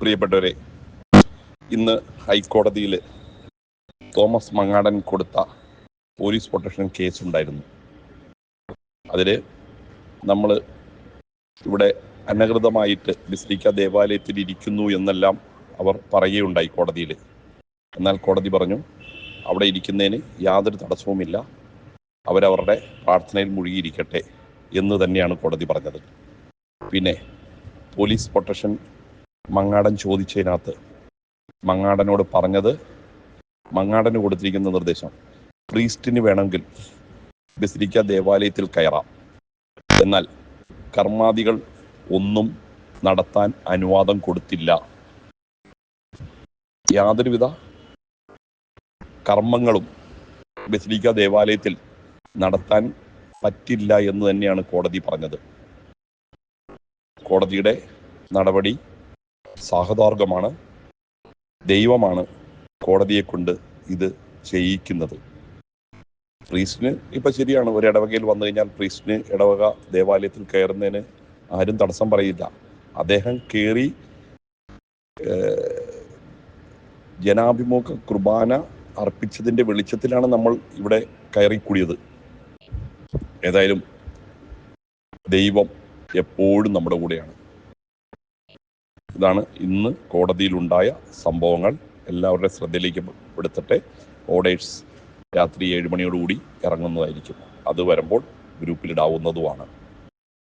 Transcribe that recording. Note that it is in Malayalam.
പ്രിയപ്പെട്ടവരെ, ഇന്ന് ഹൈക്കോടതിയിൽ തോമസ് മങ്ങാടൻ കൊടുത്ത പോലീസ് പ്രൊട്ടക്ഷൻ കേസുണ്ടായിരുന്നു. അതിൽ നമ്മൾ ഇവിടെ അനധികൃതമായിട്ട് ബസിലിക്ക ദേവാലയത്തിൽ ഇരിക്കുന്നു എന്നെല്ലാം അവർ പറയുകയുണ്ടായി കോടതിയിൽ. എന്നാൽ കോടതി പറഞ്ഞു അവിടെ ഇരിക്കുന്നതിന് യാതൊരു തടസ്സവുമില്ല, അവരവരുടെ പ്രാർത്ഥനയിൽ മുഴുകിയിരിക്കട്ടെ എന്ന് തന്നെയാണ് കോടതി പറഞ്ഞത്. പിന്നെ പോലീസ് പ്രൊട്ടക്ഷൻ മങ്ങാടൻ ചോദിച്ചതിനകത്ത് മങ്ങാടനോട് പറഞ്ഞത്, മങ്ങാടന് കൊടുത്തിരിക്കുന്ന നിർദ്ദേശം പ്രീസ്റ്റിന് വേണമെങ്കിൽ ബസിലിക്ക ദേവാലയത്തിൽ കയറാം, എന്നാൽ കർമാദികൾ ഒന്നും നടത്താൻ അനുവാദം കൊടുത്തില്ല. യാതൊരുവിധ കർമ്മങ്ങളും ബസിലിക്ക ദേവാലയത്തിൽ നടത്താൻ പറ്റില്ല എന്ന് തന്നെയാണ് കോടതി പറഞ്ഞത്. കോടതിയുടെ നടപടി സാഹദാർഘമാണ്. ദൈവമാണ് കോടതിയെ കൊണ്ട് ഇത് ചെയ്യിക്കുന്നത്. പ്രീസ്റ്റിന് ഇപ്പം ശരിയാണ്, ഒരു ഇടവകയിൽ വന്നു കഴിഞ്ഞാൽ പ്രീസ്റ്റിന് ഇടവക ദേവാലയത്തിൽ കയറുന്നതിന് ആരും തടസ്സം പറയില്ല. അദ്ദേഹം കയറി ജനാഭിമുഖ കുർബാന അർപ്പിച്ചതിൻ്റെ വെളിച്ചത്തിലാണ് നമ്മൾ ഇവിടെ കയറിക്കൂടിയത്. ഏതായാലും ദൈവം എപ്പോഴും നമ്മുടെ കൂടെയാണ്. ഇതാണ് ഇന്ന് കോടതിയിലുണ്ടായ സംഭവങ്ങൾ. എല്ലാവരുടെ ശ്രദ്ധയിലേക്ക് പെടുത്തട്ടെ. ഓർഡേഴ്സ് രാത്രി 7 മണിയോടുകൂടി ഇറങ്ങുന്നതായിരിക്കും. അത് വരുമ്പോൾ ഗ്രൂപ്പിലിടാവുന്നതുമാണ്.